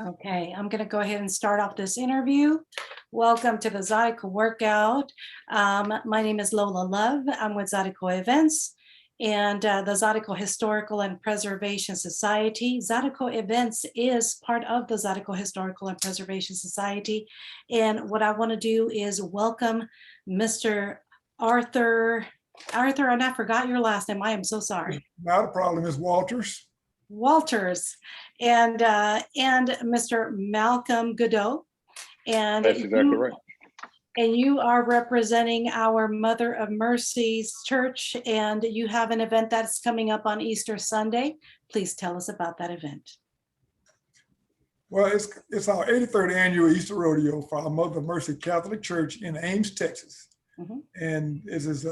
Okay, I'm going to go ahead and start off this interview. Welcome to the Zydeco workout. My name is Lola Love. I'm with Zydeco Events and the Zydeco Historical and Preservation Society. Zydeco Events is part of the Zydeco Historical and Preservation Society. And what I want to do is welcome Mr. Arthur, and I forgot your last name. I am so sorry. Not a problem, Ms. Walters and Mr. Malcolm Godot. And that's exactly right. And you are representing our Mother of Mercy's Church, and you have an event that's coming up on Easter Sunday. Please tell us about that event. Well, it's our 83rd annual Easter Rodeo for our Mother of Mercy Catholic Church in Ames, Texas. And this is,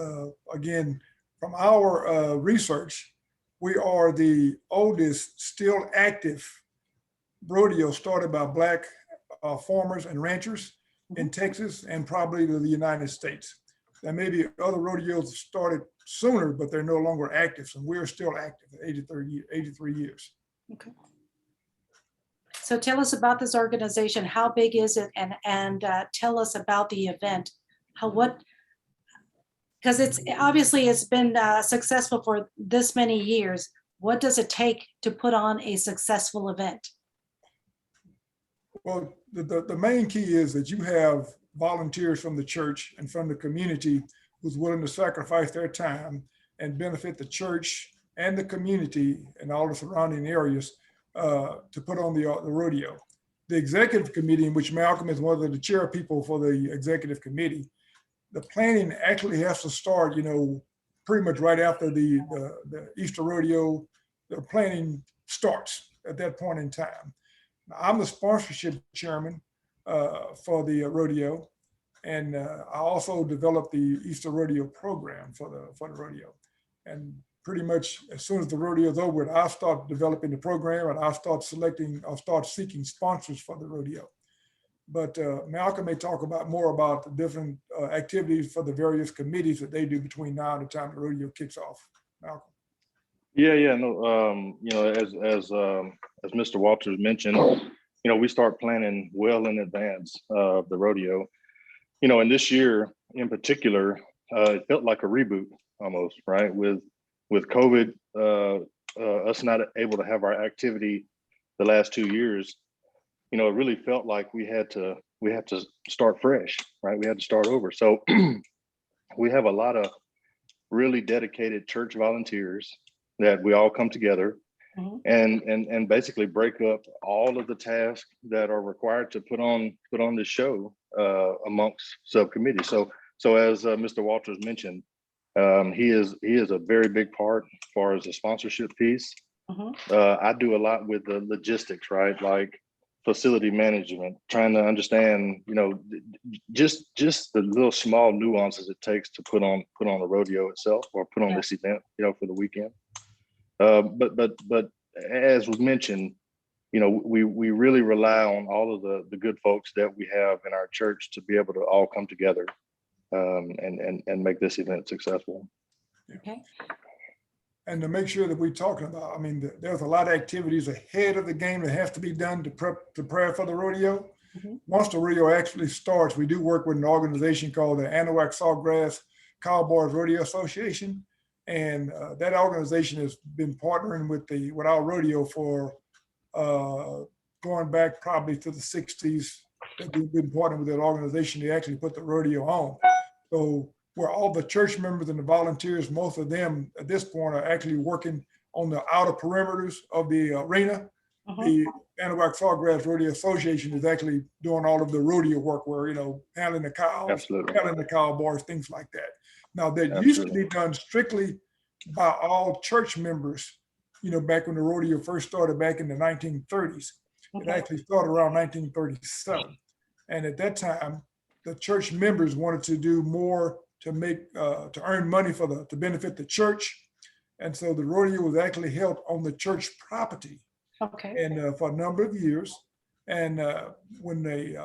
again, from our research, we are the oldest still active rodeo started by Black farmers and ranchers in Texas and probably to the United States. There may be other rodeos started sooner, but they're no longer active. So we're still active at 83 years. Okay. So tell us about this organization. How big is it? And tell us about the event. Because it's been successful for this many years. What does it take to put on a successful event? Well, the main key is that you have volunteers from the church and from the community who's willing to sacrifice their time and benefit the church and the community and all the surrounding areas to put on the rodeo. The executive committee, in which Malcolm is one of the chair people for the executive committee, the planning actually has to start, pretty much right after the Easter rodeo. The planning starts at that point in time. Now, I'm the sponsorship chairman for the rodeo, and I also developed the Easter rodeo program for the rodeo. And pretty much as soon as the rodeo is over, I'll start developing the program and I'll start seeking sponsors for the rodeo. But Malcolm may talk more about the different activities for the various committees that they do between now and the time the rodeo kicks off. Malcolm. As Mr. Walters mentioned, we start planning well in advance of the rodeo. And this year in particular, it felt like a reboot almost, right? With COVID, us not able to have our activity the last 2 years. It really felt like we had to start fresh, right? We had to start over. So we have a lot of really dedicated church volunteers that we all come together and basically break up all of the tasks that are required to put on this show amongst subcommittees. So as Mr. Walters mentioned, he is a very big part as far as the sponsorship piece. I do a lot with the logistics, right? Like facility management, trying to understand, just the little small nuances it takes to put on the rodeo itself or put on this event, for the weekend. But as was mentioned, we really rely on all of the good folks that we have in our church to be able to all come together and make this event successful. Okay. And to make sure that we're talking about, there's a lot of activities ahead of the game that has to be done to prepare for the rodeo. Once the rodeo actually starts, we do work with an organization called the Anahuac Sawgrass Cowboys Rodeo Association. And that organization has been partnering with our rodeo for going back probably to the 60s. That we've been partnering with that organization to actually put the rodeo on. So where all the church members and the volunteers, most of them at this point are actually working on the outer perimeters of the arena. The Anahuac Sawgrass Rodeo Association is actually doing all of the rodeo work where, handling the cows, handling the cowboys, things like that. Now that used to be done strictly by all church members, back when the rodeo first started back in the 1930s. It actually started around 1937. And at that time, the church members wanted to do more to earn money to benefit the church. And so the rodeo was actually held on the church property. And for a number of years. And when the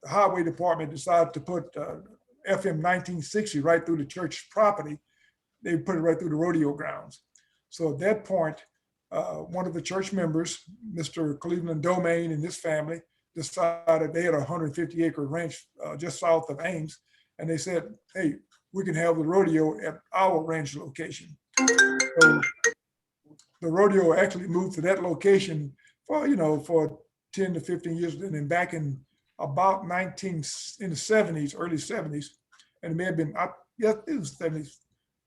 highway department decided to put FM 1960 right through the church property, they put it right through the rodeo grounds. So at that point, one of the church members, Mr. Cleveland Domain and his family, decided they had a 150-acre ranch just south of Ames. And they said, hey, we can have the rodeo at our ranch location. So the rodeo actually moved to that location for 10 to 15 years. And then back in about in the 70s, early 70s, and it may have been, it was 70s,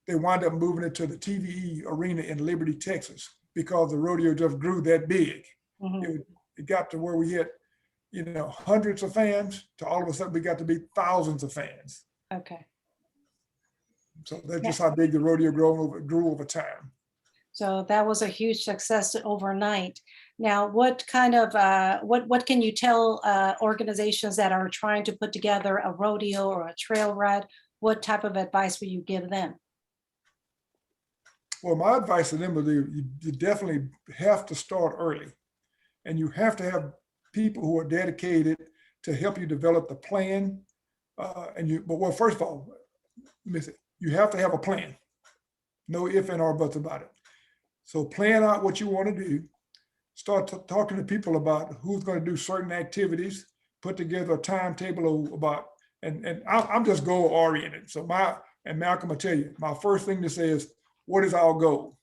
they wound up moving it to the TVE arena in Liberty, Texas, because the rodeo just grew that big. Mhm. It got to where we had, hundreds of fans, to all of a sudden we got to be thousands of fans. Okay. So that's just how big the rodeo grew over time. So that was a huge success overnight. Now, what kind of what can you tell organizations that are trying to put together a rodeo or a trail ride? What type of advice will you give them? Well, my advice to them is you definitely have to start early, and you have to have people who are dedicated to help you develop the plan. But first of all, you have to have a plan. No if and or buts about it. So plan out what you want to do. Start talking to people about who's going to do certain activities. Put together a timetable about, and I'm just goal oriented. So Malcolm will tell you, my first thing to say is, what is our goal?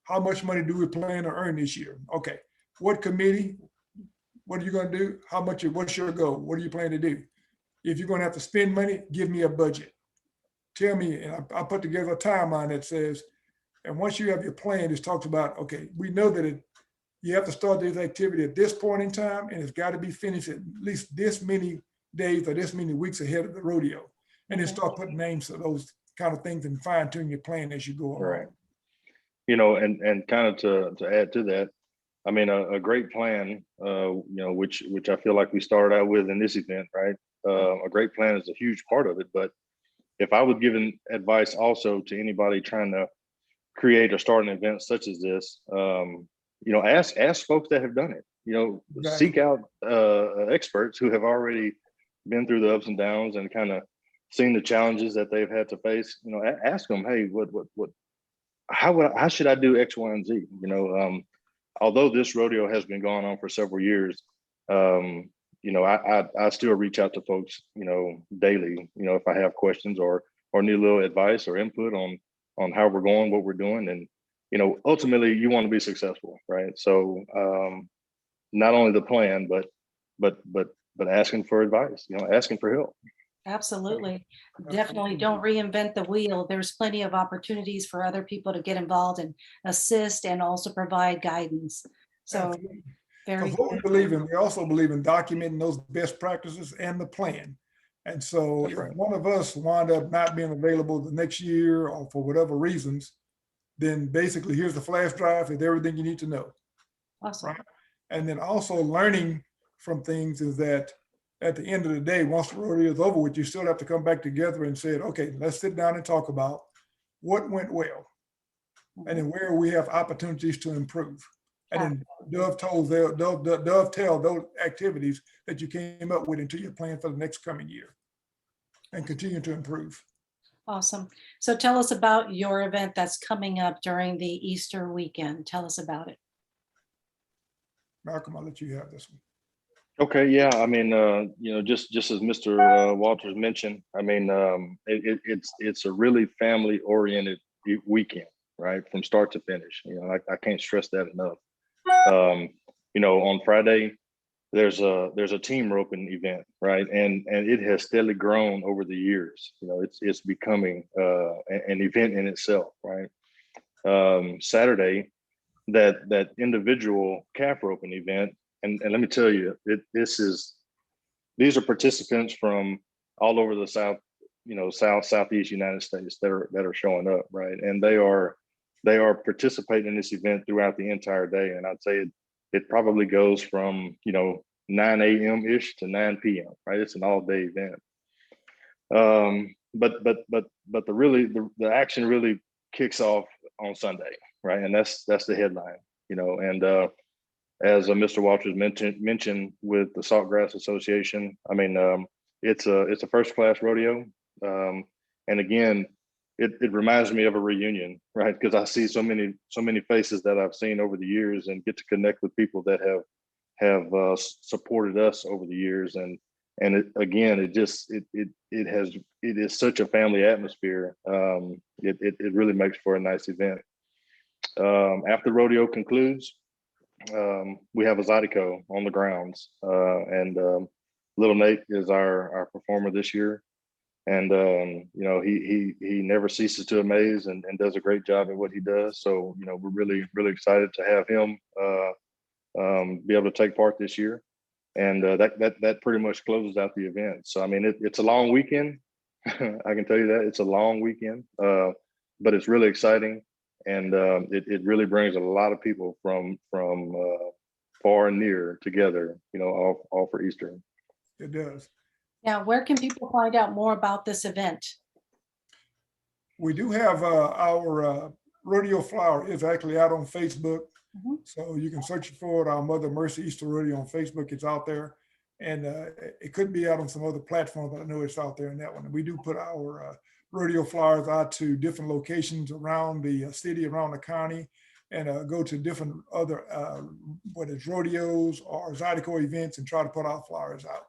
How much money do we plan to earn this year? Okay, what committee? What are you going to do? What's your goal? What do you plan to do? If you're going to have to spend money, give me a budget. Tell me, and I put together a timeline that says, and once you have your plan, it talks about, okay, we know that you have to start this activity at this point in time, and it's got to be finished at least this many days or this many weeks ahead of the rodeo. And then start putting names to those kind of things and fine tune your plan as you go along. Right. And kind of to add to that, I mean, a great plan, which I feel like we started out with in this event, right? A great plan is a huge part of it. But if I would give advice also to anybody trying to create or start an event such as this, ask folks that have done it. Exactly. Seek out experts who have already been through the ups and downs and kind of seen the challenges that they've had to face. Ask them, hey, how should I do X, Y, and Z? Although this rodeo has been going on for several years, I still reach out to folks, daily, if I have questions or need a little advice or input on how we're going, what we're doing. And, ultimately you want to be successful, right? So not only the plan, but asking for advice, asking for help. Absolutely. Definitely don't reinvent the wheel. There's plenty of opportunities for other people to get involved and assist and also provide guidance. So Absolutely. very Because what we good. believe in, we also believe in documenting those best practices and the plan. And so That's if right. one of us wind up not being available the next year or for whatever reasons, then basically here's the flash drive with everything you need to know. Awesome. Right. And then also learning from things is that at the end of the day, once the rodeo is over with, you still have to come back together and say, okay, let's sit down and talk about what went well. And then where we have opportunities to improve. And then dovetail those activities that you came up with into your plan for the next coming year and continue to improve. Awesome. So tell us about your event that's coming up during the Easter weekend. Tell us about it. Malcolm, I'll let you have this one. Okay, yeah. I mean, just as Mr. Walters mentioned, I mean, it's a really family-oriented weekend, right, from start to finish. I can't stress that enough. On Friday, there's a team roping event, right, and it has steadily grown over the years. It's becoming an event in itself, right. Saturday, that individual calf roping event. And let me tell you, these are participants from all over the southeast United States that are showing up, right? And they are participating in this event throughout the entire day. And I'd say it probably goes from 9 a.m. ish to 9 p.m. right? It's an all day event. But the action really kicks off on Sunday, right? And that's the headline, and as Mr. Walters mentioned with the Saltgrass Association, I mean, it's a first class rodeo. And again, it reminds me of a reunion, right? Because I see so many faces that I've seen over the years, and get to connect with people that have supported us over the years. And it, again, it is such a family atmosphere. It really makes for a nice event. After rodeo concludes, we have a Zydeco on the grounds, and little Nate is our performer this year. And you know, he never ceases to amaze, and does a great job at what he does. So, you know, we're really excited to have him be able to take part this year. And that pretty much closes out the event. So I mean, it's a long weekend. I can tell you that it's a long weekend, but it's really exciting, and it really brings a lot of people from far and near together, you know, all for Easter. It does. Now, where can people find out more about this event? We do have our rodeo flyer is actually out on Facebook. Mhm. So you can search for it, our Mother Mercy Easter Rodeo on Facebook. It's out there. And it could be out on some other platforms, but I know it's out there in that one. And we do put our rodeo flyers out to different locations around the city, around the county, and go to different other, whether it's rodeos or Zydeco events, and try to put our flyers out.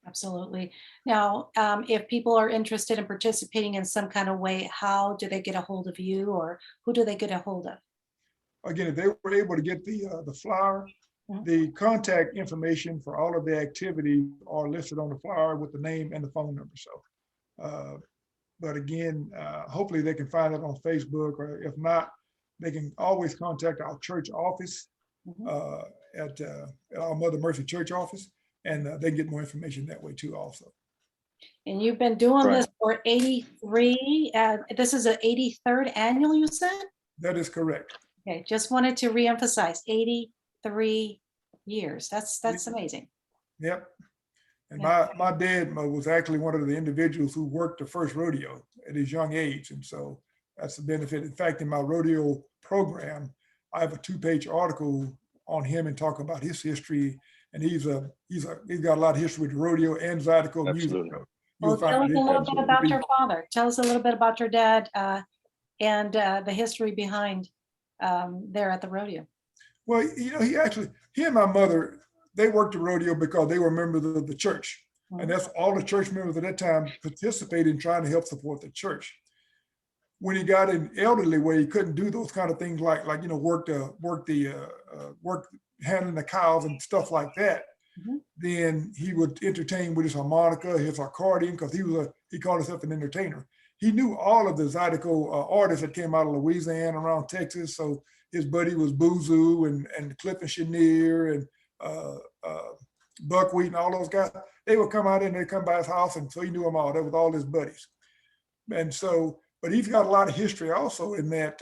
Absolutely. Now, if people are interested in participating in some kind of way, how do they get a hold of you, or who do they get a hold of? Again, if they were able to get the flyer, Mhm. the contact information for all of the activities are listed on the flyer with the name and the phone number. So, but again, hopefully they can find it on Facebook, or if not, they can always contact our church office at our Mother Mercy Church office, and they get more information that way too also. And you've been doing Right. this for 83, this is an 83rd annual, you said? That is correct. Okay, just wanted to reemphasize 83 years. That's amazing. Yep. And Yeah. my dad was actually one of the individuals who worked the first rodeo at his young age. And so that's the benefit. In fact, in my rodeo program, I have a 2-page article on him and talk about his history. And he's got a lot of history with rodeo and Zydeco music. Absolutely. So Well, you'll tell find us a it. little bit about your father. Tell us a little bit about your dad, and the history behind there at the rodeo. Well, you know, he and my mother, they worked the rodeo because they were members of the church. And that's all the church members at that time participated in trying to help support the church. When he got in elderly way, he couldn't do those kind of things like you know, work handling the cows and stuff like that. Mhm. Then he would entertain with his harmonica, his accordion, because he called himself an entertainer. He knew all of the Zydeco artists that came out of Louisiana, around Texas. So his buddy was Boozoo and Cliff and Chenier and Buckwheat and all those guys. They would come out and they'd come by his house, and so he knew them all. That was all his buddies. And so, but he's got a lot of history also in that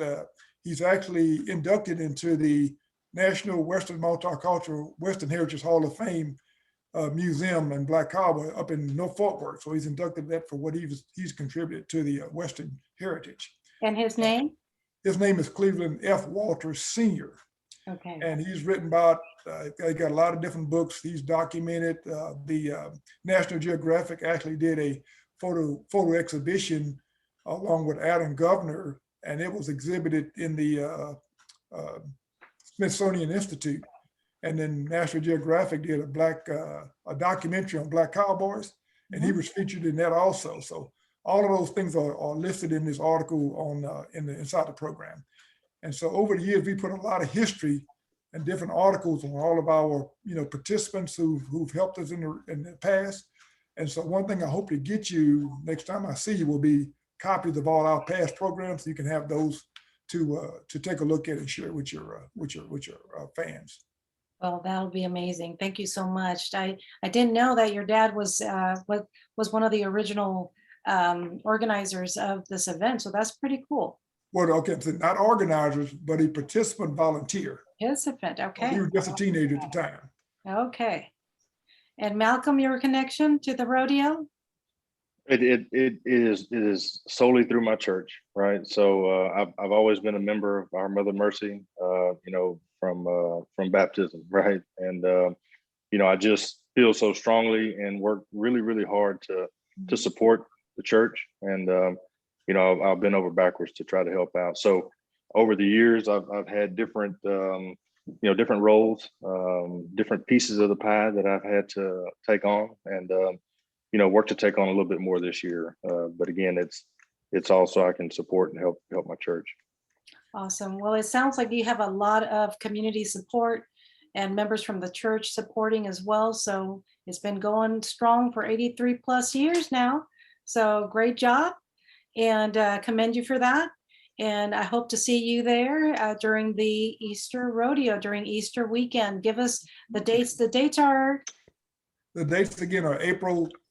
he's actually inducted into the National Western Multicultural Western Heritage Hall of Fame museum in Black Cowboy up in North Fort Worth. So he's inducted that for what he's contributed to the Western heritage. And his name? His name is Cleveland F. Walters Sr. Okay. And he's written about, he got a lot of different books. He's documented. The National Geographic actually did a photo exhibition along with Adam Governor, and it was exhibited in the Smithsonian Institute. And then National Geographic did a documentary on Black cowboys, and he was featured in that also. So all of those things are listed in this article on inside the program. And so over the years, we put a lot of history and different articles on all of our participants who've helped us in the past. And so one thing I hope to get you next time I see you will be copies of all our past programs, so you can have those to take a look at and share with your fans. Well, that'll be amazing. Thank you so much. I didn't know that your dad was one of the original organizers of this event, so that's pretty cool. Well, okay, so not organizers, but a participant volunteer. Participant, okay. He was just a teenager at the time. Okay. And Malcolm, your connection to the rodeo? It is solely through my church, right? So I've always been a member of our Mother Mercy, from baptism, right? And I just feel so strongly and work really hard to support the church. And I've been over backwards to try to help out. So over the years, I've had different, different roles, different pieces of the pie that I've had to take on, and work to take on a little bit more this year. But again, it's also I can support and help my church. Awesome. Well, it sounds like you have a lot of community support and members from the church supporting as well. So it's been going strong for 83 plus years now. So great job, and commend you for that. And I hope to see you there during the Easter rodeo, during Easter weekend. Give us the dates. The dates are? The dates again are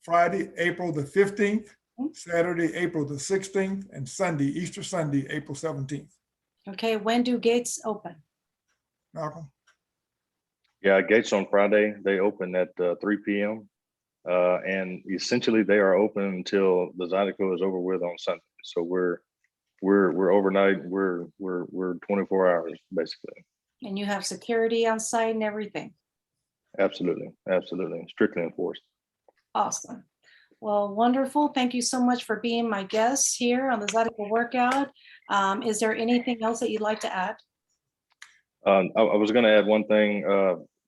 Friday, April the 15th, Saturday, April the 16th, and Sunday, Easter Sunday, April 17th. Okay, when do gates open? Malcolm? Yeah, gates on Friday, they open at 3 p.m. And essentially they are open until the Zydeco is over with on Sunday. So we're overnight, we're 24 hours basically. And you have security on site and everything? Absolutely, strictly enforced. Awesome. Well, wonderful. Thank you so much for being my guest here on the Zydeco Workout. Is there anything else that you'd like to add? I was going to add one thing.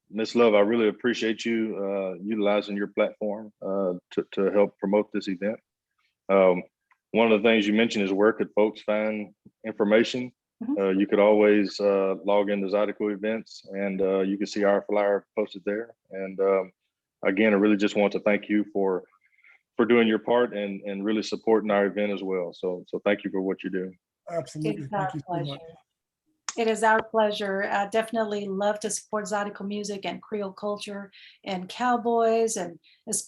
Ms. Love, I really appreciate you utilizing your platform to help promote this event. One of the things you mentioned is where could folks find information? You could always log into Zydeco events, and you can see our flyer posted there. And again, I really just want to thank you for doing your part and really supporting our event as well. So thank you for what you do. Absolutely. Thank you so much. It is our pleasure. I definitely love to support Zydeco music and Creole culture and cowboys, and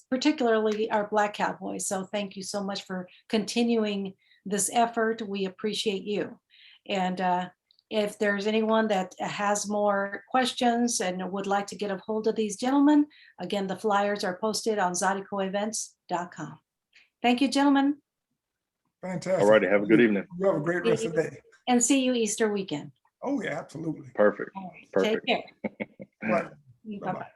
particularly our Black cowboys. So thank you so much for continuing this effort. We appreciate you. And if there's anyone that has more questions and would like to get a hold of these gentlemen, again, the flyers are posted on ZydecoEvents.com. Thank you, gentlemen. Fantastic. All righty. Have a good evening. You have a great rest of the day. And see you Easter weekend. Oh, yeah, absolutely. Perfect. All right, Perfect. take care. Right. Bye-bye.